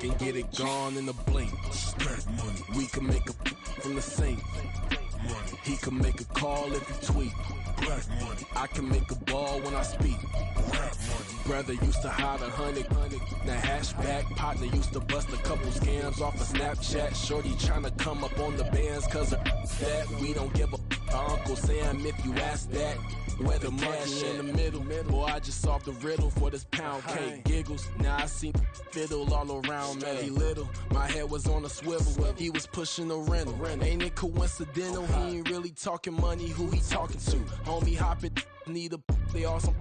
can get it gone in a blink. Stack money. We can make a from the sink. Money. He can make a call if he tweet. Black money. I can make a ball when I speak. Rap money. Brother used to hide 100. The hatchback partner used to bust a couple scams off of Snapchat. Shorty tryna come up on the bands cause of that. We don't give a Uncle Sam if you ask that. Where the cash in the middle. Boy, I just solved the riddle for this pound cake. Giggles, now I see fiddle all around me. Little, my head was on a swivel. He was pushing a rental. Ain't it coincidental? He ain't really talking money. Who he talking to? Homie hopping, need a they awesome.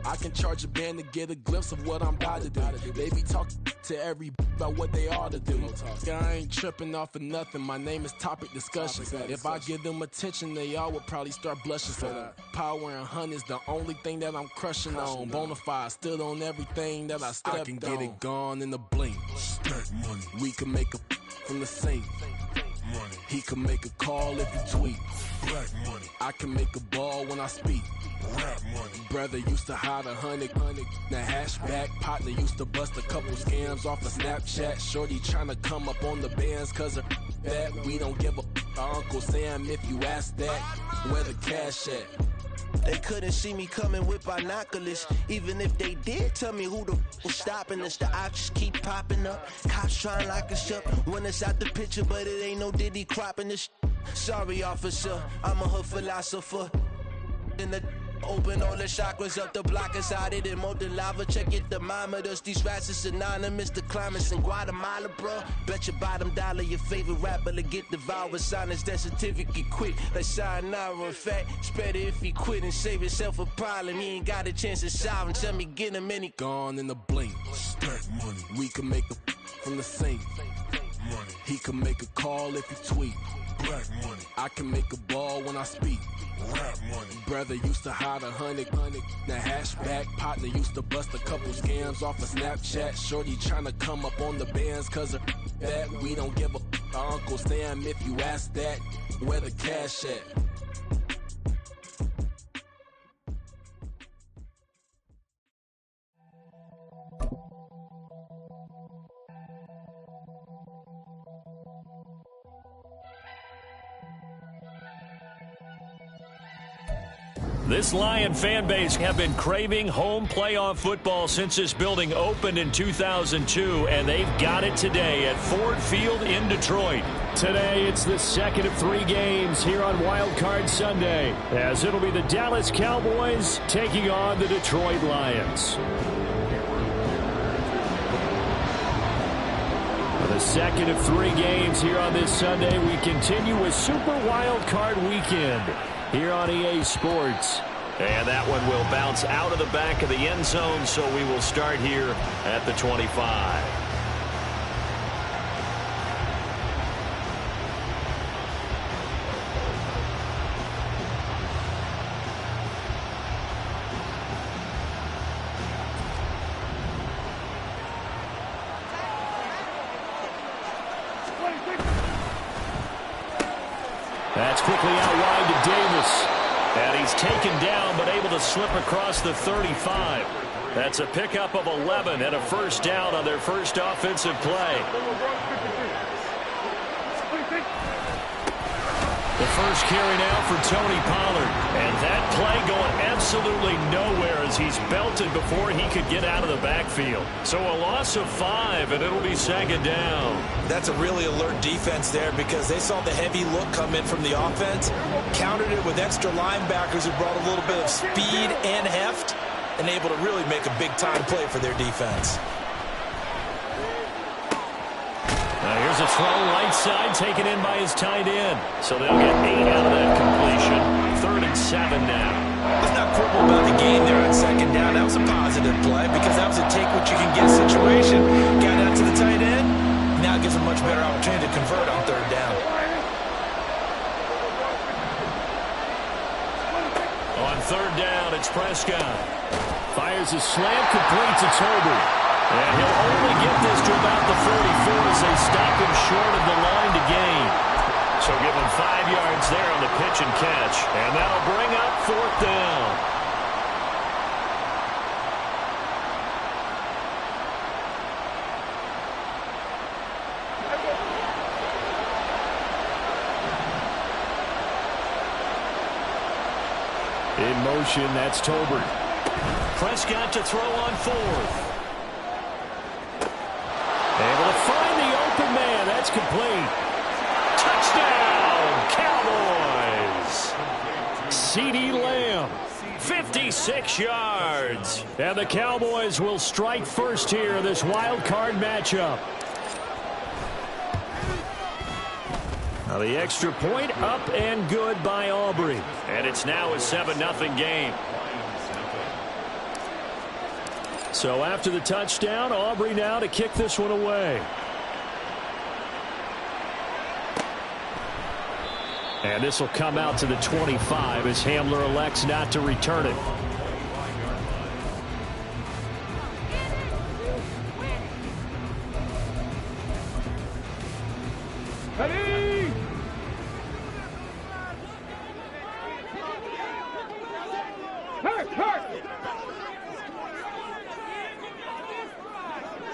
I can charge a band to get a glimpse of what I'm about to do. They be talking to every about what they ought to do. I ain't tripping off of nothing. My name is Topic Discussion. If I give them attention, they all would probably start blushing. So power and hunt is the only thing that I'm crushing on. Bonafide stood on everything that I stepped on. I can get it gone in a blink. Stack money. We can make a from the sink. Money. He can make a call if he tweet. Black money. I can make a ball when I speak. Rap money. Brother used to hide 100. The hatchback partner used to bust a couple scams off of Snapchat. Shorty tryna come up on the bands cause of that. We don't give a Uncle Sam if you ask that. Where the cash at? They couldn't see me coming with binoculars. Even if they did, tell me who the was stopping us. The options keep popping up. Cops trying to lock us up when it's out the picture, but it ain't no Diddy cropping this. Sorry, officer, I'm a hood philosopher. In the open all the chakras up the block inside it and molten lava. Check your thermometers. These rats is synonymous to climates in Guatemala, bro. Bet your bottom dollar your favorite rapper to get devoured. Sign his death certificate quick. Like sayonara. In fact, it's better if he quit and save himself a problem. He ain't got a chance to solve him. Tell me get him any gone in a blink. Stack money. We can make a from the sink. Money. He can make a call if he tweet. Black money. I can make a ball when I speak. Rap money. Brother used to hide 100. The hatchback partner used to bust a couple scams off of Snapchat. Shorty tryna come up on the bands cause of that. We don't give a Uncle Sam if you ask that. Where the cash at? This Lion fan base have been craving home playoff football since this building opened in 2002, and they've got it today at Ford Field in Detroit. Today, it's the second of 3 games here on Wildcard Sunday, as it'll be the Dallas Cowboys taking on the Detroit Lions. For the second of 3 games here on this Sunday, we continue with Super Wildcard Weekend here on EA Sports. And that one will bounce out of the back of the end zone, so we will start here at the 25. That's quickly out wide to Davis. And he's taken down, but able to slip across the 35. That's a pickup of 11 and a first down on their first offensive play. The first carry now for Tony Pollard. And that play going absolutely nowhere as he's belted before he could get out of the backfield. So a loss of 5, and it'll be second down. That's a really alert defense there because they saw the heavy look come in from the offense, countered it with extra linebackers who brought a little bit of speed and heft, and able to really make a big-time play for their defense. Now here's a throw right side taken in by his tight end. So they'll get 8 out of that completion. 3rd and 7 now. Let's not quibble about the game there on second down. That was a positive play because that was a take-what-you-can-get situation. Got out to the tight end. Now it gives a much better opportunity to convert on 3rd down. On 3rd down, it's Prescott. Fires a slant, complete to Tolbert. And he'll only get this to about the 44 as they stop him short of the line to gain. So give him 5 yards there on the pitch and catch. And that'll bring up 4th down. In motion, that's Tolbert. Prescott to throw on fourth. Able to find the open man. That's complete. Touchdown, Cowboys. CeeDee Lamb, 56 yards. And the Cowboys will strike first here, this wild card matchup. Now the extra point up and good by Aubrey. And it's now a 7-0 game. So after the touchdown, Aubrey now to kick this one away. And this will come out to the 25 as Hamler elects not to return it. Ready?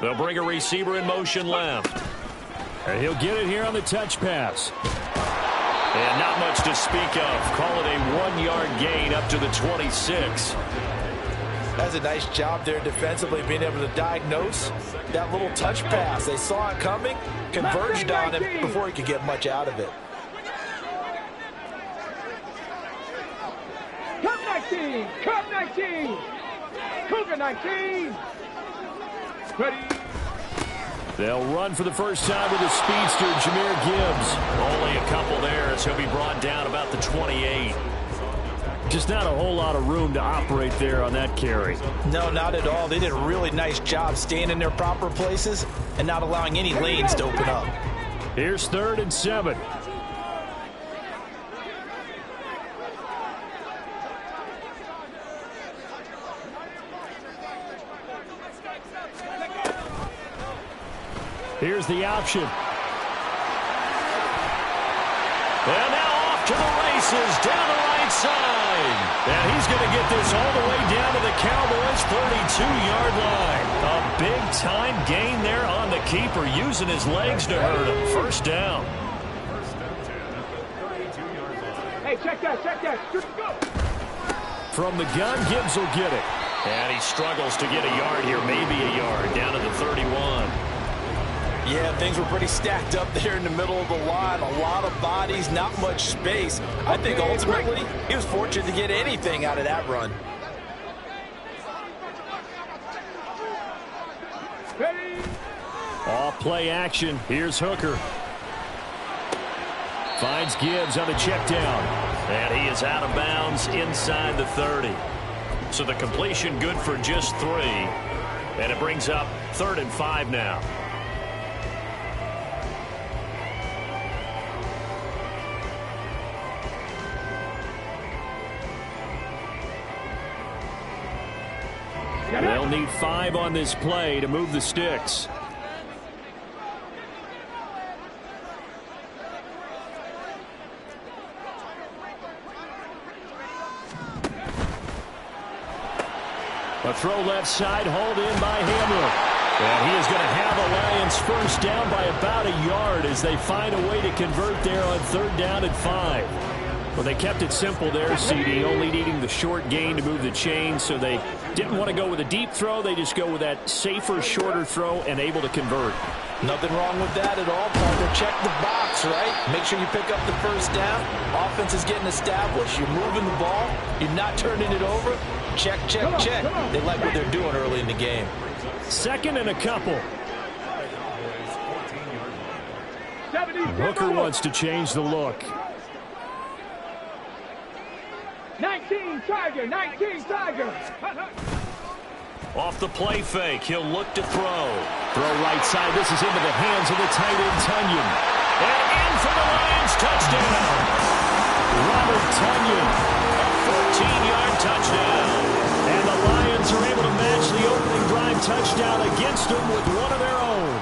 They'll bring a receiver in motion left. And he'll get it here on the touch pass. And not much to speak of. Call it a 1-yard gain up to the 26. That's a nice job there defensively, being able to diagnose that little touch pass. They saw it coming, converged on it before he could get much out of it. Cup 19! Cup 19! Cougar 19! Ready? They'll run for the first time with the speedster, Jahmyr Gibbs. Only a couple there as he'll be brought down about the 28. Just not a whole lot of room to operate there on that carry. No, not at all. They did a really nice job staying in their proper places and not allowing any lanes to open up. Here's 3rd and 7. Here's the option. And now off to the races down the right side. And he's going to get this all the way down to the Cowboys' 32-yard line. A big-time gain there on the keeper, using his legs to hurt him. First down. Hey, check that, check that. Go. From the gun, Gibbs will get it. And he struggles to get a yard here, maybe a yard, down to the 31. Yeah, things were pretty stacked up there in the middle of the line. A lot of bodies, not much space. I think ultimately he was fortunate to get anything out of that run. Off play action. Here's Hooker. Finds Gibbs on the check down. And he is out of bounds inside the 30. So the completion good for just 3. And it brings up 3rd and 5 now. They'll need 5 on this play to move the sticks. A throw left side, hauled in by Hamler. And he is going to have the Lions first down by about a yard as they find a way to convert there on 3rd down and 5. Well, they kept it simple there, CeeDee, only needing the short gain to move the chain, so they didn't want to go with a deep throw. They just go with that safer, shorter throw and able to convert. Nothing wrong with that at all, partner. Check the box, right? Make sure you pick up the first down. Offense is getting established. You're moving the ball. You're not turning it over. Check, check, check. They like what they're doing early in the game. 2nd and a couple. Hooker wants to change the look. 19 Tiger, 19 Tiger. Off the play fake, he'll look to throw. Throw right side, this is into the hands of the tight end, Tunyon. And in for the Lions, touchdown. Robert Tunyon, a 14-yard touchdown. And the Lions are able to match the opening drive touchdown against them with one of their own.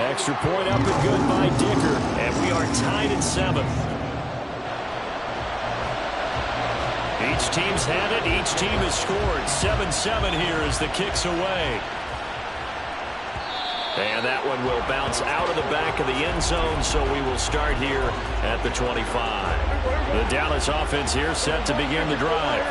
Extra point up and good by Dicker. And we are tied at 7. Each team's had it. Each team has scored. 7-7 here as the kick's away. And that one will bounce out of the back of the end zone, so we will start here at the 25. The Dallas offense here set to begin the drive.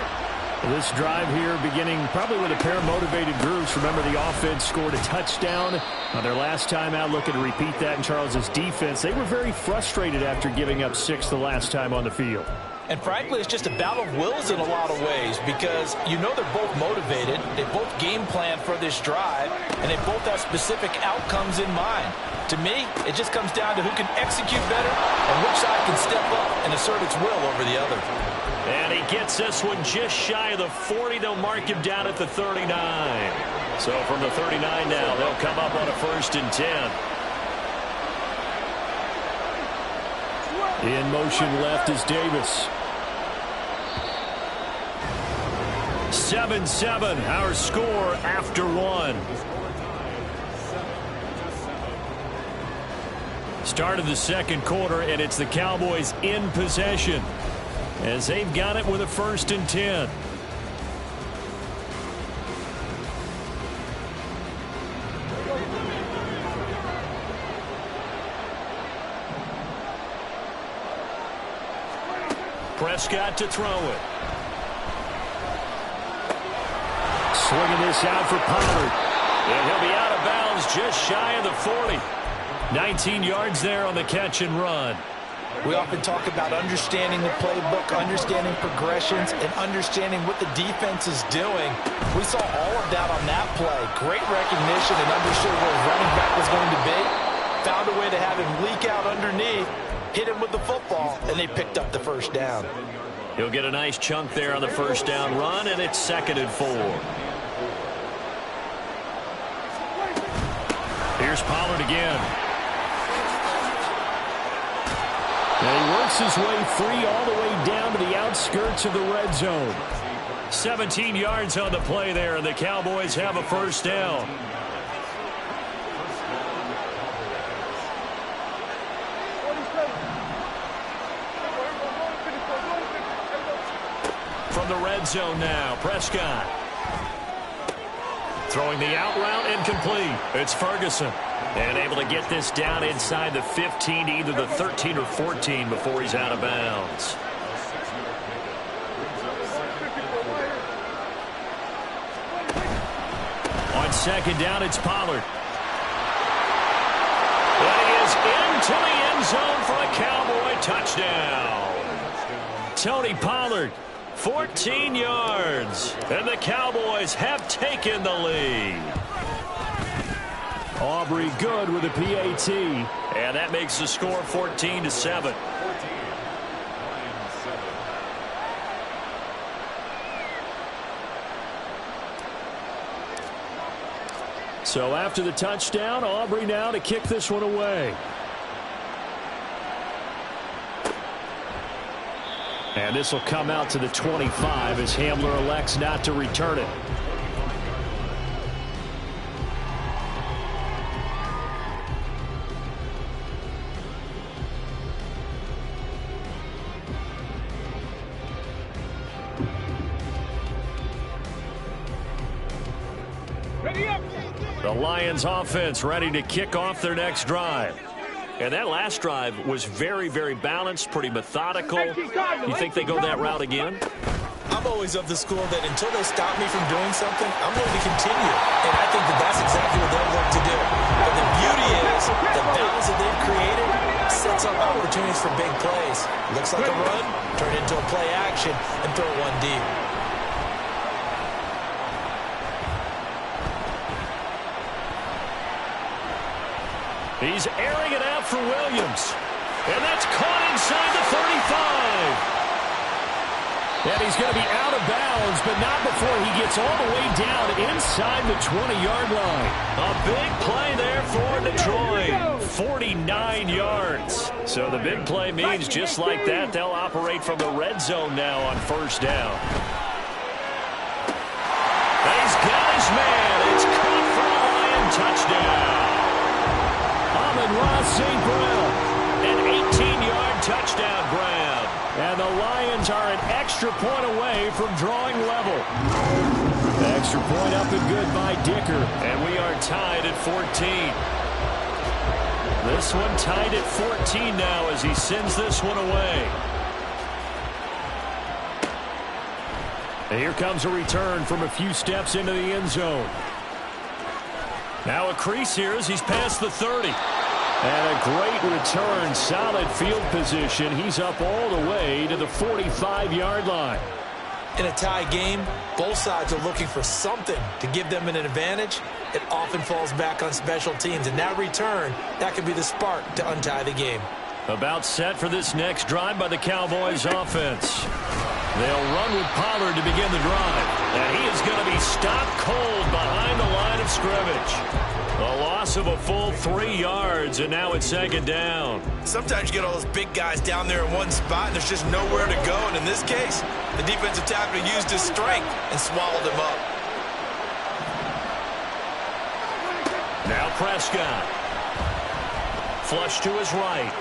This drive here beginning probably with a pair of motivated groups. Remember, the offense scored a touchdown on their last time out. Looking to repeat that in Charles's defense. They were very frustrated after giving up 6 the last time on the field. And frankly, it's just a battle of wills in a lot of ways because you know they're both motivated. They both game plan for this drive, and they both have specific outcomes in mind. To me, it just comes down to who can execute better and which side can step up and assert its will over the other. And he gets this one just shy of the 40. They'll mark him down at the 39. So from the 39 now, they'll come up on a 1st and 10. In motion left is Davis. 7-7, our score after 1. Start of the second quarter, and it's the Cowboys in possession as they've got it with a 1st and 10. Prescott to throw it. Swinging this out for Pollard. And he'll be out of bounds just shy of the 40. 19 yards there on the catch and run. We often talk about understanding the playbook, understanding progressions, and understanding what the defense is doing. We saw all of that on that play. Great recognition and understood where his running back was going to be. Found a way to have him leak out underneath, hit him with the football, and they picked up the 1st down. He'll get a nice chunk there on the 1st down run, and it's 2nd and 4. Here's Pollard again. And he works his way free all the way down to the outskirts of the red zone. 17 yards on the play there, and the Cowboys have a 1st down. From the red zone now, Prescott. Throwing the out route incomplete. It's Ferguson. And able to get this down inside the 15 to either the 13 or 14 before he's out of bounds. On 2nd down, it's Pollard. And he is into the end zone for a Cowboy touchdown. Tony Pollard, 14 yards. And the Cowboys have taken the lead. Aubrey good with a PAT. And that makes the score 14-7. So after the touchdown, Aubrey now to kick this one away. And this will come out to the 25 as Hamler elects not to return it. The Lions offense ready to kick off their next drive. And that last drive was very, very balanced, pretty methodical. You think they go that route again? I'm always of the school that until they stop me from doing something, I'm going to continue. And I think that that's exactly what they'll look to do. But the beauty is the balance that they've created sets up opportunities for big plays. Looks like a run, turn it into a play action, and throw one deep. He's airing it out for Williams. And that's caught inside the 35. And he's going to be out of bounds, but not before he gets all the way down inside the 20-yard line. A big play there for Detroit. 49 yards. So the big play means just like that, they'll operate from the red zone now on 1st down. And he's got his man. It's caught for a Lion touchdown. Amon-Ra St. Brown, an 18-yard touchdown grab. And the Lions are an extra point away from drawing level. The extra point up and good by Dicker. And we are tied at 14. This one tied at 14 now as he sends this one away. And here comes a return from a few steps into the end zone. Now a crease here as he's past the 30. And a great return, solid field position. He's up all the way to the 45-yard line. In a tie game, both sides are looking for something to give them an advantage. It often falls back on special teams, and that return, that could be the spark to untie the game. About set for this next drive by the Cowboys offense. They'll run with Pollard to begin the drive. And he is going to be stopped cold behind the line of scrimmage. A loss of a full 3 yards, and now it's second down. Sometimes you get all those big guys down there in one spot, and there's just nowhere to go. And in this case, the defensive tackle used his strength and swallowed him up. Now Prescott. Flush to his right.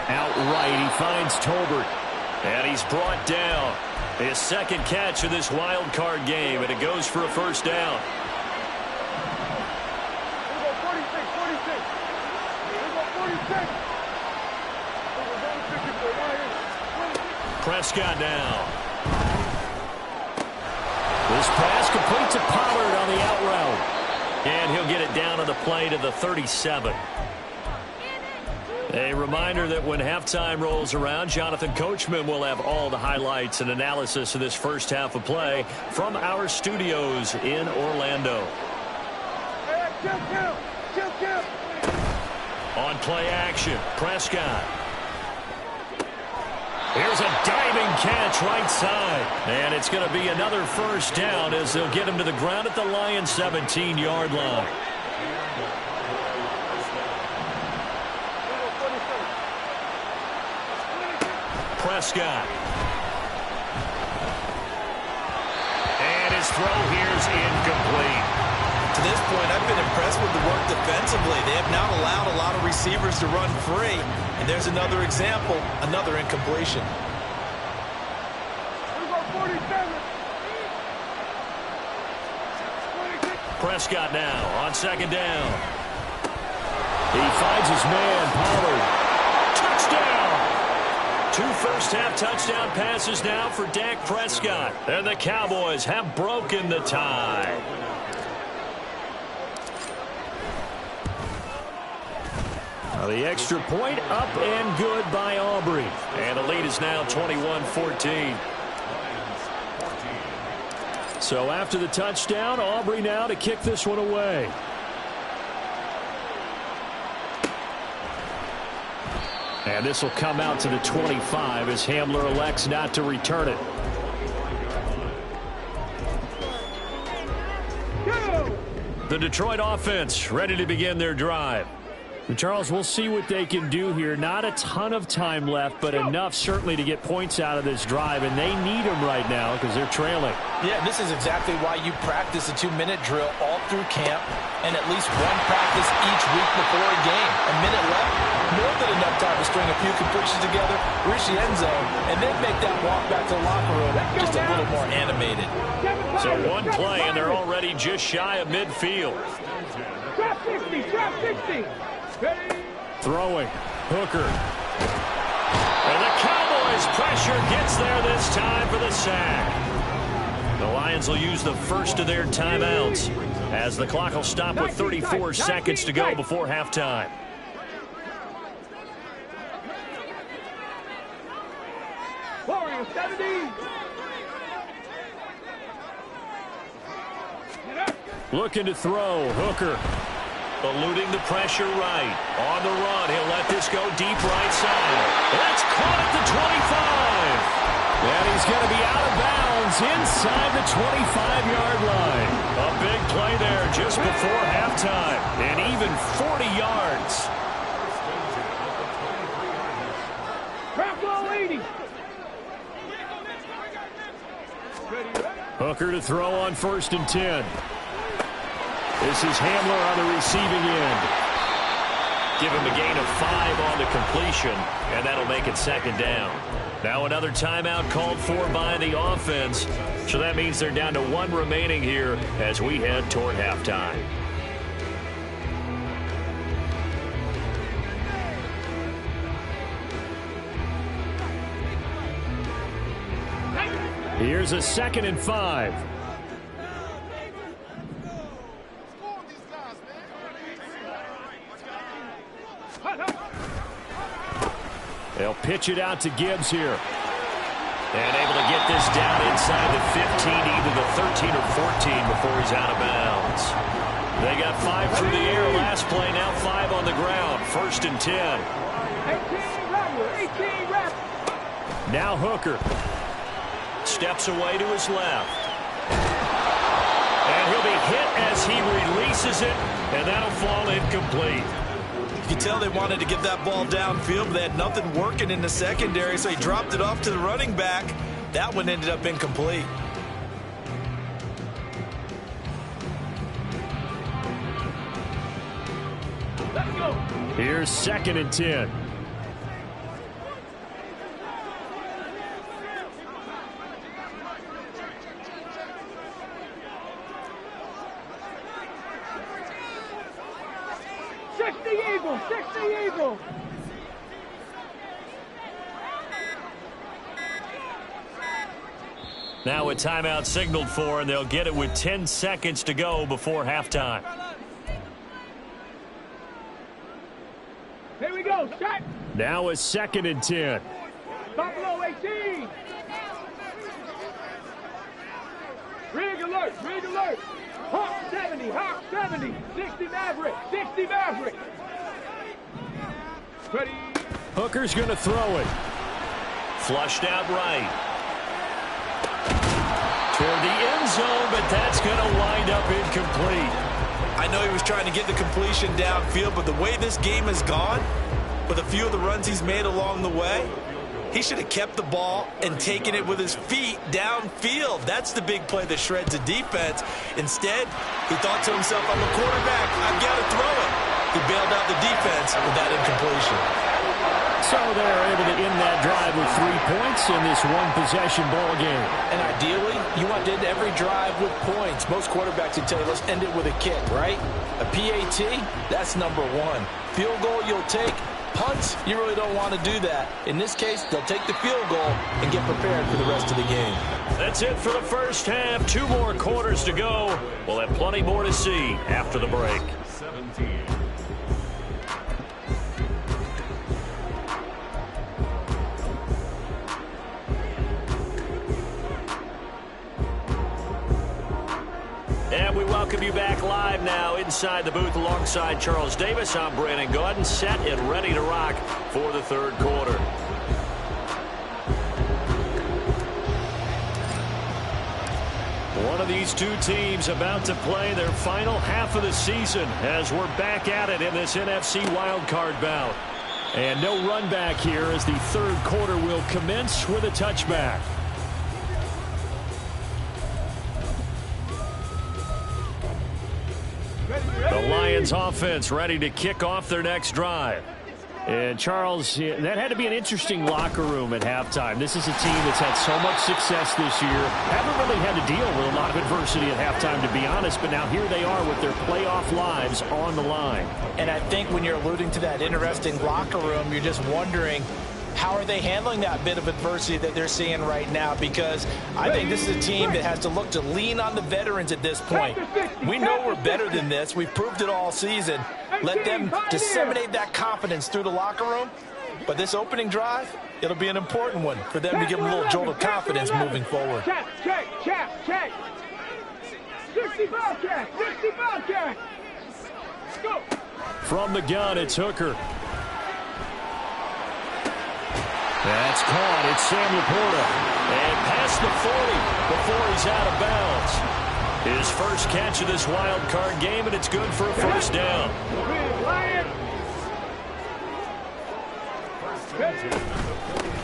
Outright, he finds Tolbert. And he's brought down. His second catch of this wild card game, and it goes for a first down. Prescott now. This pass complete to Pollard on the out route. And he'll get it down on the play to the 37. A reminder that when halftime rolls around, Jonathan Coachman will have all the highlights and analysis of this first half of play from our studios in Orlando. On play action, Prescott. Here's a diving catch right side. And it's going to be another first down as they'll get him to the ground at the Lions' 17-yard line. Prescott. And his throw here's incomplete. To this point, I've been impressed with the work defensively. They have not allowed a lot of receivers to run free. And there's another example, another incompletion. Prescott now on second down. He finds his man, Pollard. Touchdown! 2 first-half touchdown passes now for Dak Prescott. And the Cowboys have broken the tie. Now the extra point up and good by Aubrey. And the lead is now 21-14. So after the touchdown, Aubrey now to kick this one away. And this will come out to the 25 as Hamler elects not to return it. The Detroit offense ready to begin their drive. And Charles, we'll see what they can do here. Not a ton of time left, but enough certainly to get points out of this drive, and they need them right now because they're trailing. Yeah, this is exactly why you practice a 2-minute drill all through camp and at least one practice each week before a game. A minute left, more than enough time to string a few completions together, reach the end zone, and then make that walk back to the locker room just a little more animated. So one play, and they're already just shy of midfield. Drop 60, drop 60. Throwing. Hooker. And the Cowboys pressure gets there this time for the sack. The Lions will use the first of their timeouts as the clock will stop with 34 seconds to go before halftime. Warriors 70. Looking to throw. Hooker. Eluding the pressure right. On the run, he'll let this go deep right side. That's caught at the 25. And he's going to be out of bounds inside the 25-yard line. A big play there just before halftime. And even 40 yards. Drop ball 80. Hooker to throw on 1st and 10. This is Hamler on the receiving end. Give him a gain of 5 on the completion, and that'll make it second down. Now another timeout called for by the offense. So that means they're down to 1 remaining here as we head toward halftime. Here's a 2nd and 5. They'll pitch it out to Gibbs here. And able to get this down inside the 15, either the 13 or 14 before he's out of bounds. They got 5 through the air last play, now 5 on the ground. 1st and 10. 18 rep. Now Hooker. Steps away to his left. And he'll be hit as he releases it, and that'll fall incomplete. You can tell they wanted to get that ball downfield, but they had nothing working in the secondary, so he dropped it off to the running back. That one ended up incomplete. Let's go. Here's 2nd and 10. Now a timeout signaled for, and they'll get it with 10 seconds to go before halftime. Here we go. Shot. Now a 2nd and 10. Buffalo 18. Rig alert. Rig alert. Hawk 70. Hawk 70. 60 Maverick. 60 Maverick. Ready. Hooker's going to throw it. Flushed out right. Toward the end zone, but that's going to wind up incomplete. I know he was trying to get the completion downfield, but the way this game has gone, with a few of the runs he's made along the way, he should have kept the ball and taken it with his feet downfield. That's the big play that shreds the defense. Instead, he thought to himself, I'm a quarterback, I've got to throw it. He bailed out the defense with that incompletion. So they're able to end that drive with 3 points in this one-possession ball game. And ideally, you want to end every drive with points. Most quarterbacks would tell you, let's end it with a kick, right? A PAT, that's number 1. Field goal you'll take. Punts, you really don't want to do that. In this case, they'll take the field goal and get prepared for the rest of the game. That's it for the first half. 2 more quarters to go. We'll have plenty more to see after the break. 17. And we welcome you back live now inside the booth alongside Charles Davis. I'm Brandon Gaudin, set and ready to rock for the 3rd quarter. One of these 2 teams about to play their final half of the season as we're back at it in this NFC wildcard bout. And no run back here as the 3rd quarter will commence with a touchback. The Lions offense ready to kick off their next drive. And Charles, that had to be an interesting locker room at halftime. This is a team that's had so much success this year. Haven't really had to deal with a lot of adversity at halftime, to be honest. But now here they are with their playoff lives on the line. And I think when you're alluding to that interesting locker room, you're just wondering, how are they handling that bit of adversity that they're seeing right now? Because I think this is a team that has to look to lean on the veterans at this point. We know we're better than this. We've proved it all season. Let them disseminate that confidence through the locker room. But this opening drive, it'll be an important one for them to give them a little jolt of confidence moving forward. Check. 60 Bobcat. 60 Bobcat. Let's go. From the gun, it's Hooker. That's caught. It's Sam Laporta. And past the 40 before he's out of bounds. His first catch of this wild card game, and it's good for a 1st down.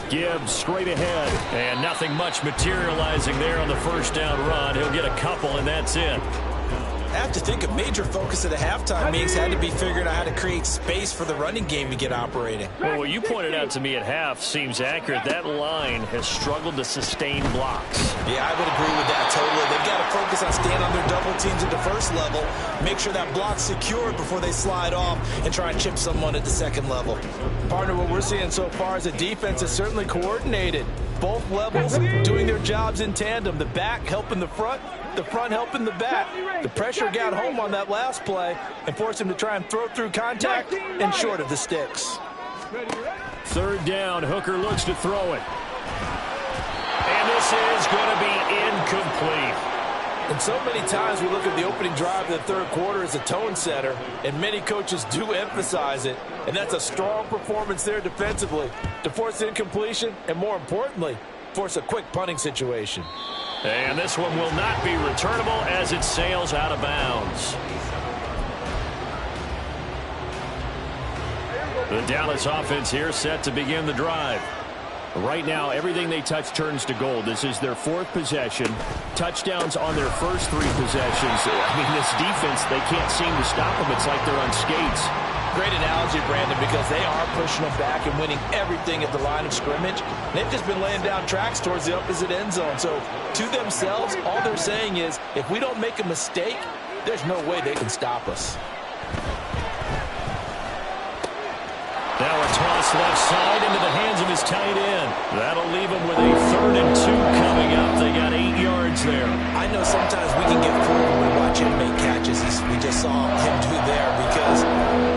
Gibbs straight ahead. And nothing much materializing there on the 1st down run. He'll get a couple, and that's it. I have to think a major focus of the halftime meetings had to be figuring out how to create space for the running game to get operating. Well, what you pointed out to me at half seems accurate. That line has struggled to sustain blocks. Yeah, I would agree with that totally. They've got to focus on staying on their double teams at the first level, make sure that block's secured before they slide off and try and chip someone at the second level. Partner, what we're seeing so far is the defense is certainly coordinated. Both levels doing their jobs in tandem. The back helping the front helping the back. The pressure got home on that last play and forced him to try and throw through contact and short of the sticks. Third down, Hooker looks to throw it. And this is going to be incomplete. And so many times we look at the opening drive of the third quarter as a tone setter, and many coaches do emphasize it. And that's a strong performance there defensively to force incompletion and, more importantly, force a quick punting situation. And this one will not be returnable as it sails out of bounds. The Dallas offense here set to begin the drive. Right now, everything they touch turns to gold. This is their fourth possession. Touchdowns on their first three possessions. I mean, this defense, they can't seem to stop them. It's like they're on skates. Great analogy, Brandon, because they are pushing them back and winning everything at the line of scrimmage. They've just been laying down tracks towards the opposite end zone. So, to themselves, all they're saying is, if we don't make a mistake, there's no way they can stop us. Now a toss left side into the hands of his tight end. That'll leave him with a 3rd and 2 coming up. They got 8 yards there. I know sometimes we can get fooled when we watch him make catches, as we just saw him do there, because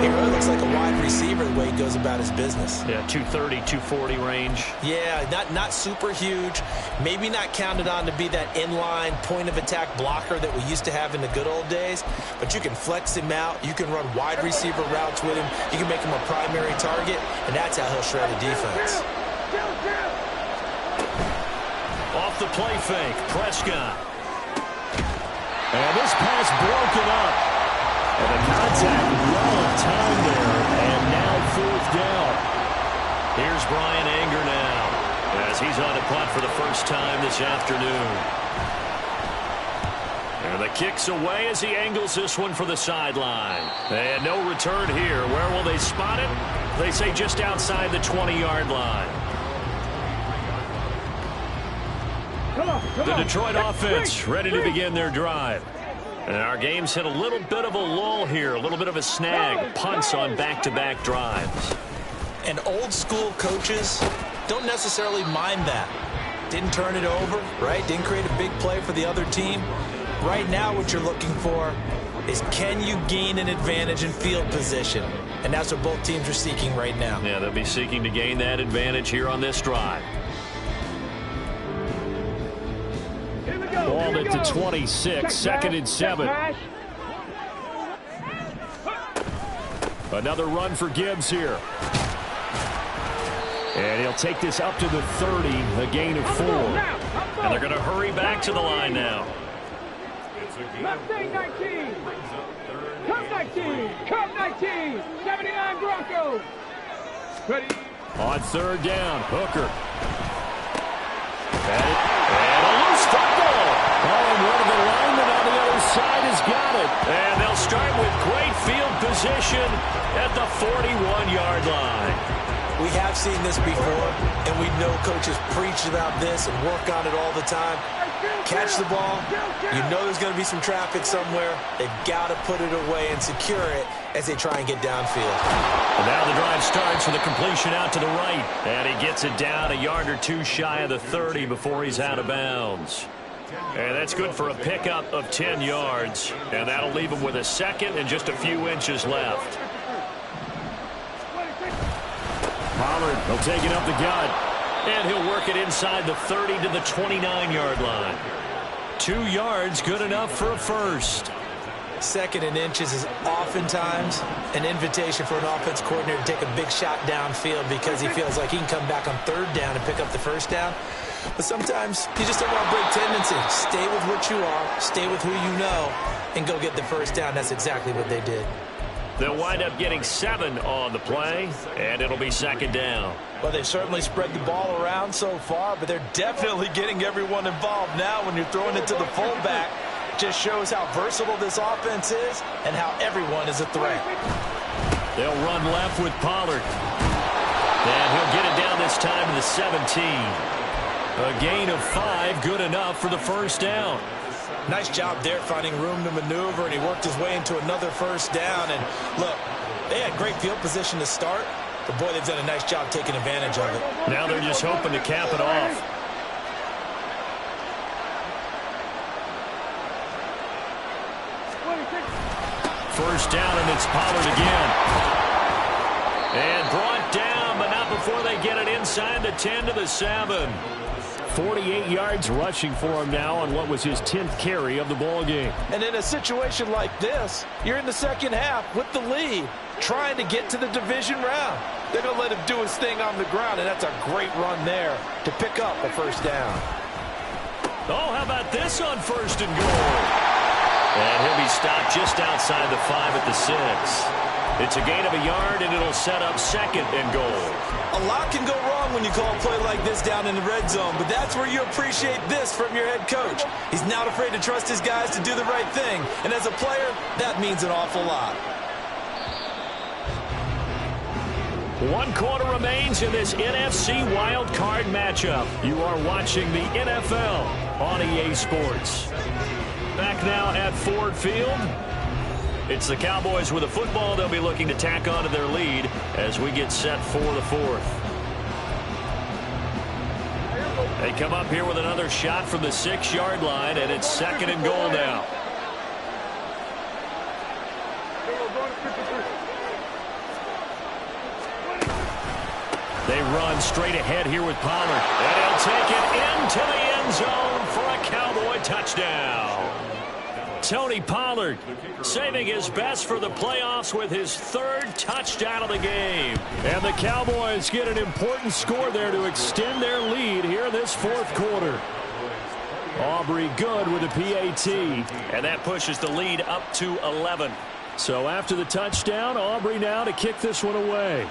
he really looks like a wide receiver the way he goes about his business. Yeah, 230, 240 range. Yeah, not super huge. Maybe not counted on to be that inline point-of-attack blocker that we used to have in the good old days, but you can flex him out. You can run wide receiver routes with him. You can make him a primary target, and that's how he'll shred a defense. Off the play fake, Prescott. And this pass broken up. And the contact well timed there, and now 4th down. Here's Brian Anger now, as he's on a punt for the first time this afternoon. And the kick's away as he angles this one for the sideline. And no return here. Where will they spot it? They say just outside the 20-yard line. The Detroit offense ready to begin their drive. And our game's hit a little bit of a lull here, a little bit of a snag. Punts on back-to-back drives. And old-school coaches don't necessarily mind that. Didn't turn it over, right? Didn't create a big play for the other team. Right now what you're looking for is, can you gain an advantage in field position? And that's what both teams are seeking right now. Yeah, they'll be seeking to gain that advantage here on this drive. Ball at the 26, 2nd and 7. Another run for Gibbs here. And he'll take this up to the 30, a gain of 4. And they're going to hurry back to the line now. Left side 19. Come 19. Come 19. 79 Broncos. Ready. On 3rd down, Hooker. And a loose football. Oh, and one of the linemen on the other side has got it. And they'll start with great field position at the 41-yard line. We have seen this before, and we know coaches preach about this and work on it all the time. Catch the ball. You know there's going to be some traffic somewhere. They've got to put it away and secure it as they try and get downfield. And now the drive starts with a completion out to the right. And he gets it down a yard or two shy of the 30 before he's out of bounds. And that's good for a pickup of 10 yards. And that'll leave him with a 2nd and just a few inches left. Pollard will take it up the gut. And he'll work it inside the 30 to the 29-yard line. 2 yards, good enough for a first. 2nd and inches is oftentimes an invitation for an offense coordinator to take a big shot downfield because he feels like he can come back on 3rd down and pick up the first down. But sometimes you just don't want to break tendency. Stay with what you are, stay with who you know, and go get the first down. That's exactly what they did. They'll wind up getting 7 on the play, and it'll be 2nd down. Well, they've certainly spread the ball around so far, but they're definitely getting everyone involved now when you're throwing it to the fullback. just shows how versatile this offense is and how everyone is a threat. They'll run left with Pollard. And he'll get it down this time to the 17. A gain of 5, good enough for the first down. Nice job there finding room to maneuver, and he worked his way into another first down. And look, they had great field position to start, but boy, they've done a nice job taking advantage of it. Now they're just hoping to cap it off. First down, and it's Pollard again. And brought down, but not before they get it inside the 10 to the 7. 48 yards rushing for him now on what was his 10th carry of the ball game. And in a situation like this, you're in the second half with the lead, trying to get to the division round. They're going to let him do his thing on the ground, and that's a great run there to pick up a first down. Oh, how about this on first and goal? And he'll be stopped just outside the 5 at the 6. It's a gain of a yard, and it'll set up second and goal. A lot can go wrong when you call a play like this down in the red zone, but that's where you appreciate this from your head coach. He's not afraid to trust his guys to do the right thing, and as a player, that means an awful lot. 1 quarter remains in this NFC wildcard matchup. You are watching the NFL on EA Sports. Back now at Ford Field. It's the Cowboys with a football. They'll be looking to tack on to their lead as we get set for the 4th. They come up here with another shot from the 6-yard line, and it's second and goal now. They run straight ahead here with Pollard. And he'll take it into the end zone for a Cowboy touchdown. Tony Pollard saving his best for the playoffs with his 3rd touchdown of the game. And the Cowboys get an important score there to extend their lead here in this 4th quarter. Aubrey good with a PAT. And that pushes the lead up to 11. So after the touchdown, Aubrey now to kick this one away.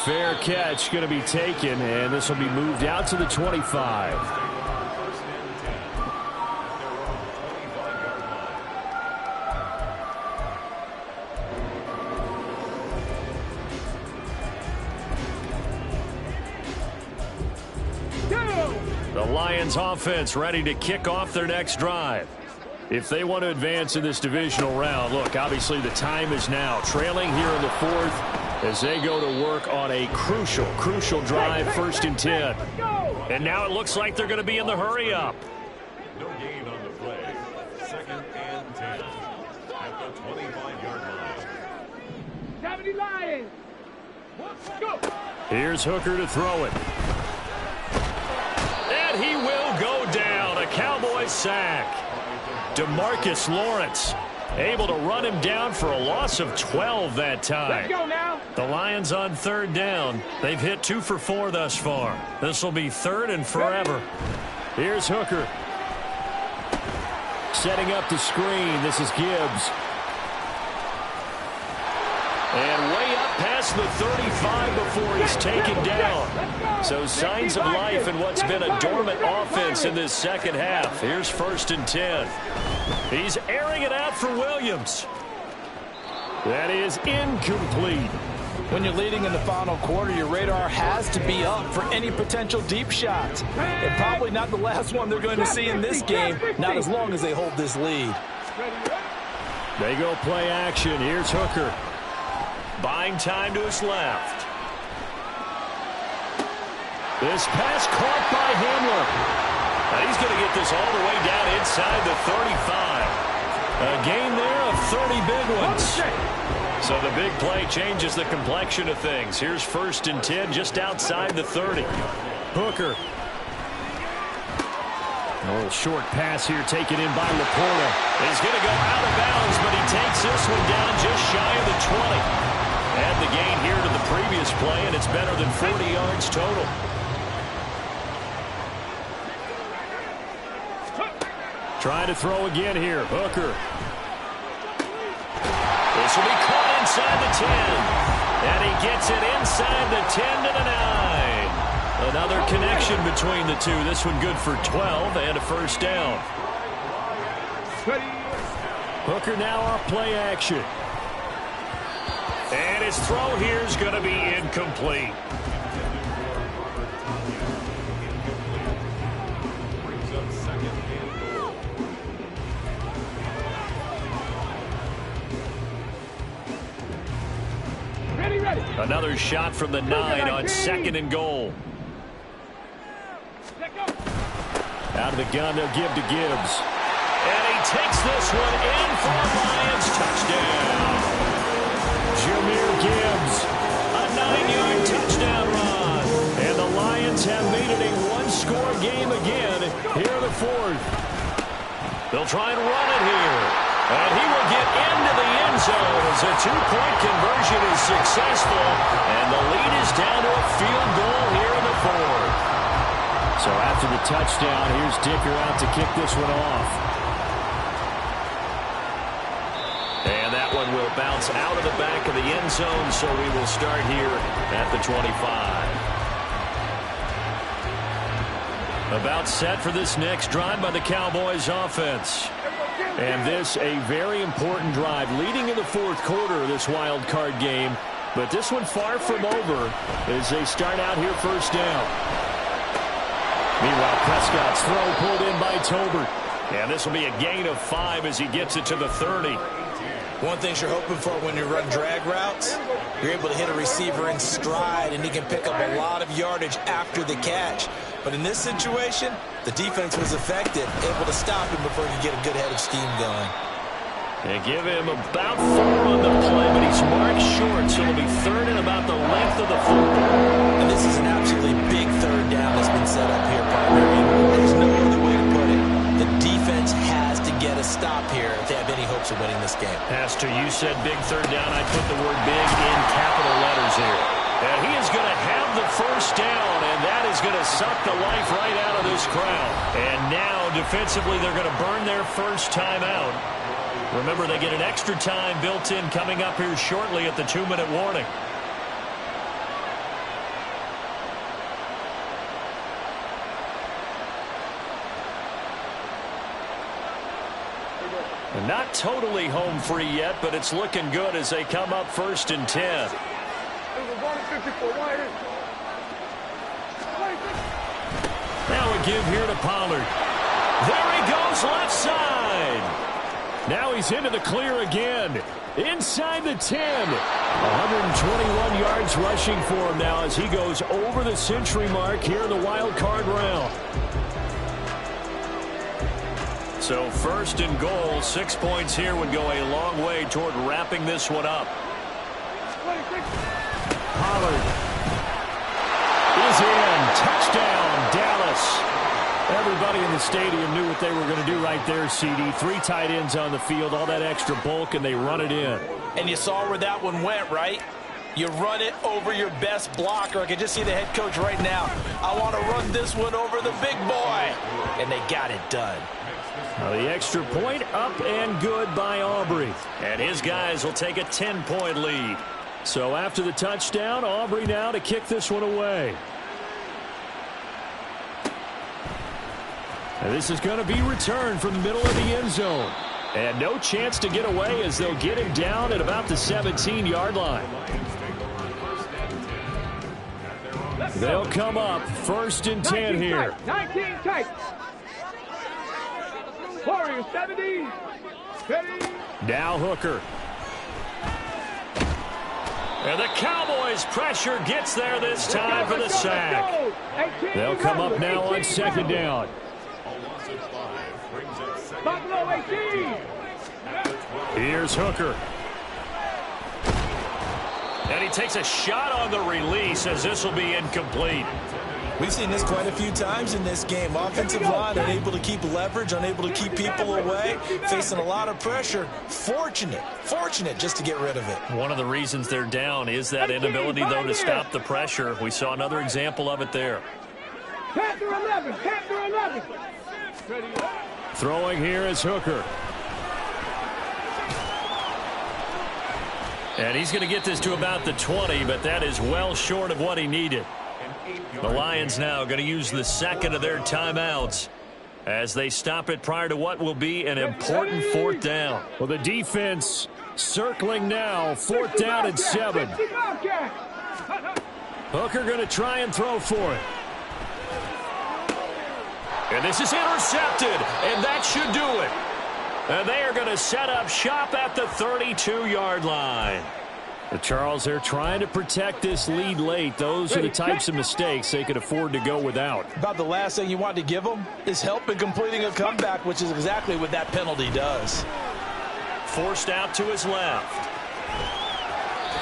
Fair catch going to be taken, and this will be moved out to the 25. The Lions offense ready to kick off their next drive. If they want to advance in this divisional round, look, obviously the time is now. Trailing here in the 4th as they go to work on a crucial drive, 1st and 10. And now it looks like they're going to be in the hurry up. No gain on the play. 2nd and 10 at the 25-yard line. 70 Lions. Go. Here's Hooker to throw it. And he will go down. A Cowboy sack. DeMarcus Lawrence able to run him down for a loss of 12 that time. Let's go now. The Lions on 3rd down. They've hit 2 for 4 thus far. This will be 3rd and forever. Here's Hooker. Setting up the screen. This is Gibbs. And way up past the 35 before he's taken down. So signs of life in what's been a dormant offense in this second half. Here's 1st and 10. He's airing it out for Williams. That is incomplete. When you're leading in the final quarter, your radar has to be up for any potential deep shots. And probably not the last one they're going to see in this game, not as long as they hold this lead. They go play action. Here's Hooker. Buying time to his left. This pass caught by Hamler. Now he's going to get this all the way down inside the 35. A gain there of 30 big ones. So the big play changes the complexion of things. Here's 1st and 10 just outside the 30. Hooker. A little short pass here taken in by Laporta. He's going to go out of bounds, but he takes this one down just shy of the 20. Add the gain here to the previous play, and it's better than 40 yards total. Trying to throw again here. Hooker. This will be caught inside the 10. And he gets it inside the 10 to the 9. Another connection between the two. This one good for 12 and a first down. Hooker now off play action. And his throw here is going to be incomplete. Another shot from the 9 on 2nd and goal. Out of the gun, they'll give to Gibbs. And he takes this one in for a Lions touchdown. Jahmyr Gibbs, a 9-yard touchdown run. And the Lions have made it a one-score game again here in the 4th. They'll try and run it here. And he will get into the end zone as a 2-point conversion is successful. And the lead is down to a field goal here in the 4th. So after the touchdown, here's Dicker out to kick this one off. And that one will bounce out of the back of the end zone, so we will start here at the 25. About set for this next drive by the Cowboys offense. And this a very important drive leading in the 4th quarter of this wild card game. But this one far from over as they start out here first down. Meanwhile, Prescott's throw pulled in by Tolbert. And this will be a gain of 5 as he gets it to the 30. One thing you're hoping for when you run drag routes, you're able to hit a receiver in stride, and he can pick up a lot of yardage after the catch. But in this situation, the defense was effective, able to stop him before he could get a good head of steam going. They give him about 4 on the play, but he's marked short, so it'll be 3rd and about the length of the football. And this is an absolutely big 3rd down that's been set up here, partner. There's no other way to put it. The defense has to get a stop here if they have any hopes of winning this game. Pastor, you said big 3rd down. I put the word big in capital letters here. And he is going to have the first down, and that is going to suck the life right out of this crowd. And now, defensively, they're going to burn their first timeout. Remember, they get an extra time built in coming up here shortly at the 2-minute warning. And not totally home free yet, but it's looking good as they come up 1st and 10. Now a give here to Pollard. There he goes left side. Now he's into the clear again. Inside the 10. 121 yards rushing for him now as he goes over the century mark here in the wild card round. So 1st and goal, 6 points here would go a long way toward wrapping this one up. Pollard is in. Touchdown, Dallas. Everybody in the stadium knew what they were going to do right there, CD. 3 tight ends on the field, all that extra bulk, and they run it in. And you saw where that one went, right? You run it over your best blocker. I can just see the head coach right now. I want to run this one over the big boy. And they got it done. Now the extra point up and good by Aubrey. And his guys will take a 10-point lead. So after the touchdown, Aubrey now to kick this one away. And this is going to be returned from the middle of the end zone. And no chance to get away as they'll get him down at about the 17-yard line. They'll come up 1st and 10 here. 19 tight. Warriors 70. Ready. Now Hooker. And the Cowboys pressure gets there this time for the sack. They'll come up now on 2nd down. Buffalo 18. Here's Hooker. And he takes a shot on the release as this will be incomplete. We've seen this quite a few times in this game. Offensive line unable to keep leverage, unable to keep people away, facing a lot of pressure. Fortunate just to get rid of it. One of the reasons they're down is that inability, though, to stop the pressure. We saw another example of it there. Panther 11. Panther 11. Throwing here is Hooker. And he's going to get this to about the 20, but that is well short of what he needed. The Lions now going to use the 2nd of their timeouts as they stop it prior to what will be an important fourth down. Well, the defense circling now, 4th down and 7. Hooker going to try and throw for it. And this is intercepted, and that should do it. And they are going to set up shop at the 32-yard line. Charles, they're trying to protect this lead late. Those are the types of mistakes they could afford to go without. About the last thing you want to give them is help in completing a comeback, which is exactly what that penalty does. Forced out to his left.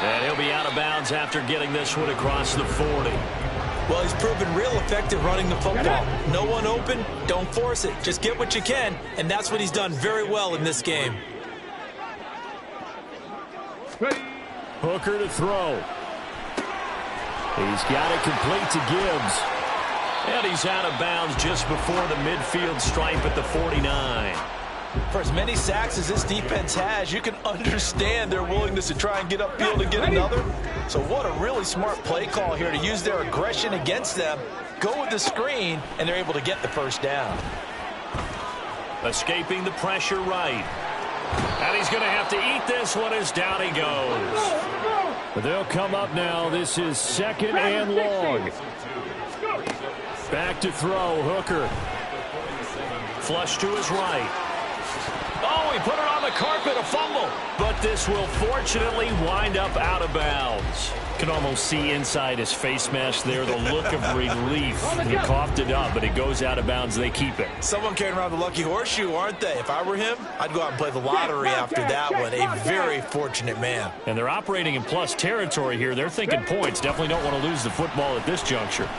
And he'll be out of bounds after getting this one across the 40. Well, he's proven real effective running the football. No one open, don't force it. Just get what you can, and that's what he's done very well in this game. Hooker to throw. He's got it complete to Gibbs. And he's out of bounds just before the midfield stripe at the 49. For as many sacks as this defense has, you can understand their willingness to try and get upfield and get another. So what a really smart play call here to use their aggression against them. Go with the screen, and they're able to get the first down. Escaping the pressure right. And he's going to have to eat this one as down he goes. But they'll come up now. This is 2nd and long. Back to throw, Hooker. Flush to his right. Oh, he put it on the carpet, a fumble. But this will fortunately wind up out of bounds. Can almost see inside his face mask there the look of relief. He coughed it up, but it goes out of bounds. They keep it. Someone carrying around the lucky horseshoe, aren't they? If I were him, I'd go out and play the lottery after that one. A very fortunate man. And they're operating in plus territory here. They're thinking points. Definitely don't want to lose the football at this juncture.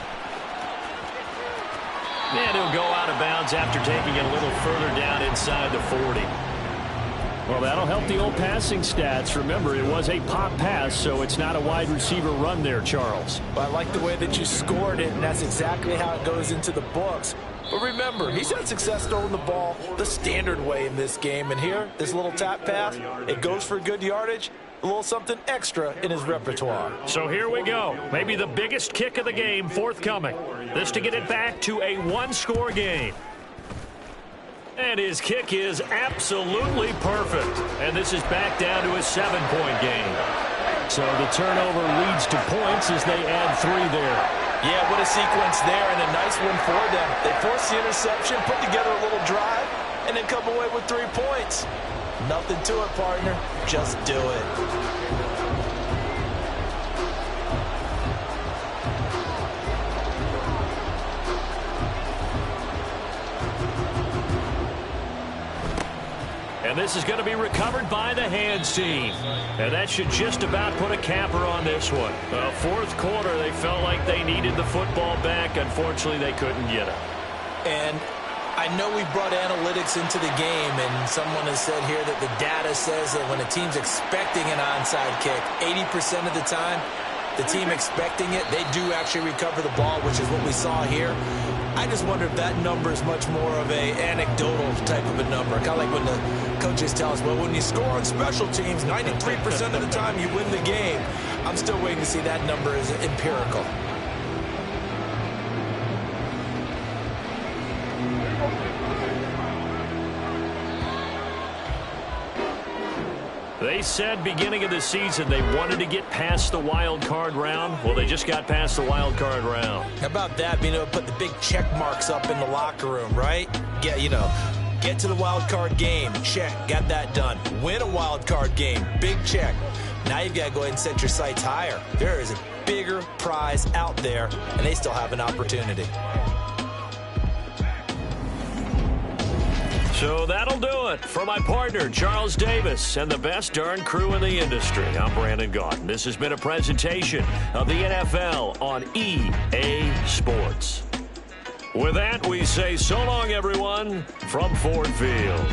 And he'll go out of bounds after taking it a little further down inside the 40. Well, that'll help the old passing stats. Remember, it was a pop pass, so it's not a wide receiver run there, Charles. Well, I like the way that you scored it, and that's exactly how it goes into the books. But remember, he's had success throwing the ball the standard way in this game. And here, this little tap pass, it goes for good yardage, a little something extra in his repertoire. So here we go. Maybe the biggest kick of the game forthcoming. This to get it back to a one-score game. And his kick is absolutely perfect. And this is back down to a 7-point game. So the turnover leads to points as they add 3 there. Yeah, what a sequence there, and a nice one for them. They force the interception, put together a little drive, and then come away with 3 points. Nothing to it, partner. Just do it. And this is going to be recovered by the hands team. And that should just about put a capper on this one. Well, fourth quarter, they felt like they needed the football back. Unfortunately, they couldn't get it. And I know we brought analytics into the game, and someone has said here that the data says that when a team's expecting an onside kick, 80% of the time, the team expecting it, they do actually recover the ball, which is what we saw here. I just wonder if that number is much more of a anecdotal type of a number. Kind of like when the coaches tell us, well, when you score on special teams, 93% of the time you win the game. I'm still waiting to see that number is empirical. They said beginning of the season they wanted to get past the wild card round. Well, they just got past the wild card round. How about that? You know, put the big check marks up in the locker room, right? Get to the wild card game. Check. Got that done. Win a wild card game. Big check. Now you've got to go ahead and set your sights higher. There is a bigger prize out there, and they still have an opportunity. So that'll do it for my partner, Charles Davis, and the best darn crew in the industry. I'm Brandon Gaudin. This has been a presentation of the NFL on EA Sports. With that, we say so long, everyone, from Ford Field.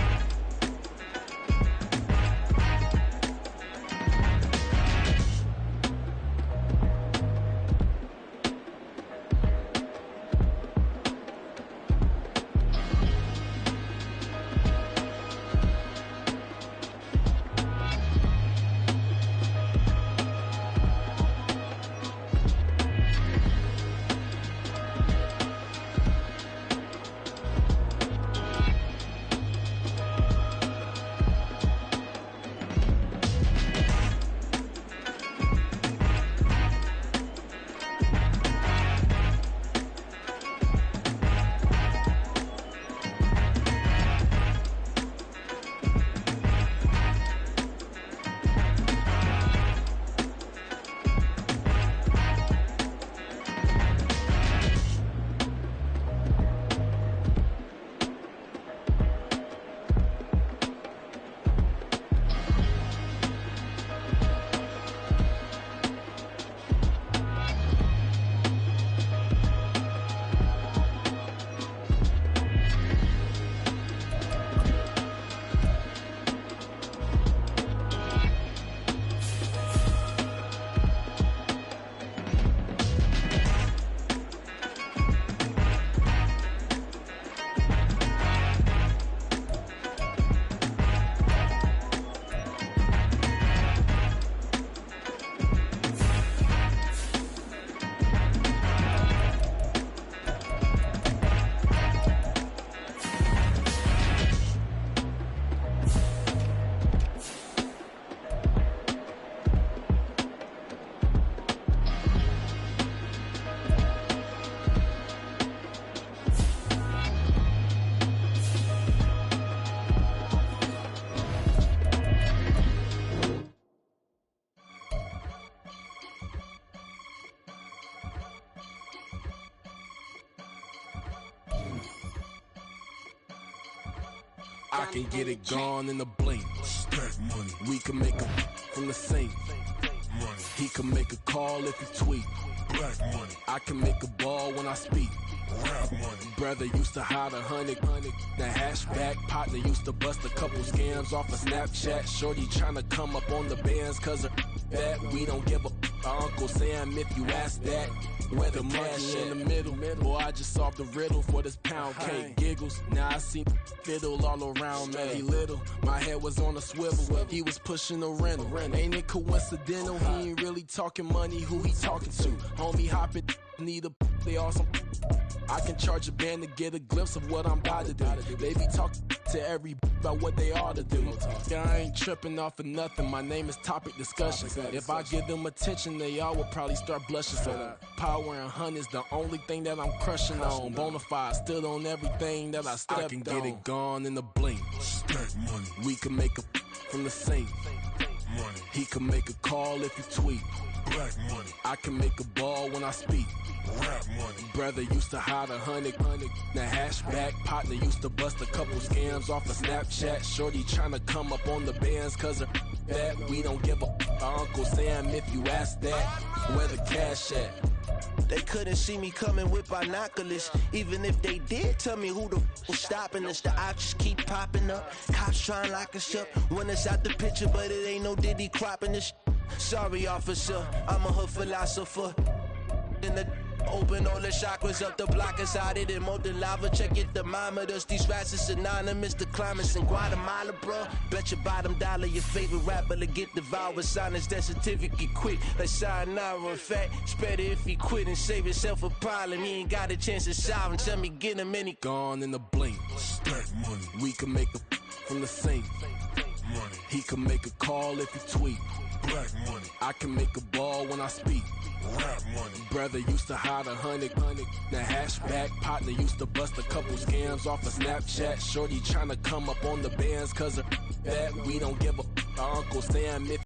I can get it gone in a blink. Stack money. We can make a from the sink. Money. He can make a call if he tweet. Black money. I can make a ball when I speak. Rap money. Brother used to hide 100. The hashback partner used to bust a couple scams off of Snapchat. Shorty tryna come up on the bands cause of that. We don't give a Uncle Sam if you ask that. Where the cash in the middle. Boy, I just solved the riddle for this pound cake. Giggles, now I see fiddle all around me. Little, my head was on a swivel. He was pushing the rental. Ain't it coincidental? He ain't really talking money. Who he talking to? Homie hopping, need a they awesome. I can charge a band to get a glimpse of what I'm about to do. They be talking to every about what they ought to do. Yeah, I ain't tripping off of nothing. My name is topic discussion. If I give them attention, they all will probably start blushing. So power and hunt is the only thing that I'm crushing on. Bonafide stood on everything that I stepped on. I can get it gone in a blink. Stack money. We can make a from the sink. Money. He can make a call if he tweet. Black money. I can make a ball when I speak. Rap money. Brother used to hide 100. The hashback partner used to bust a couple scams off of Snapchat. Shorty tryna come up on the bands cause of that. We don't give a Uncle Sam if you ask that. Where the cash at? They couldn't see me coming with binoculars. Even if they did, tell me who the was stopping us. The options keep popping up. Cops trying to lock us up when it's out the picture, but it ain't no Diddy cropping this. Sorry, officer, I'm a hood philosopher. In the open all the chakras up, the block is out it and molten lava. Check your thermometers, these rats is synonymous. The climates in Guatemala, bro. Bet your bottom dollar your favorite rapper to get devoured. Sign his death certificate quick, like sayonara. In fact, it's better if he quit and save himself a problem. He ain't got a chance to solve him. Tell me get him any gone in a blink. Stack money. We can make a from the sink. Money. He can make a call if he tweet. Black money. I can make a ball when I speak. Rap money. Brother used to hide 100. The hashback partner used to bust a couple scams off of Snapchat. Shorty tryna come up on the bands cause of that. We don't give a Uncle Sam if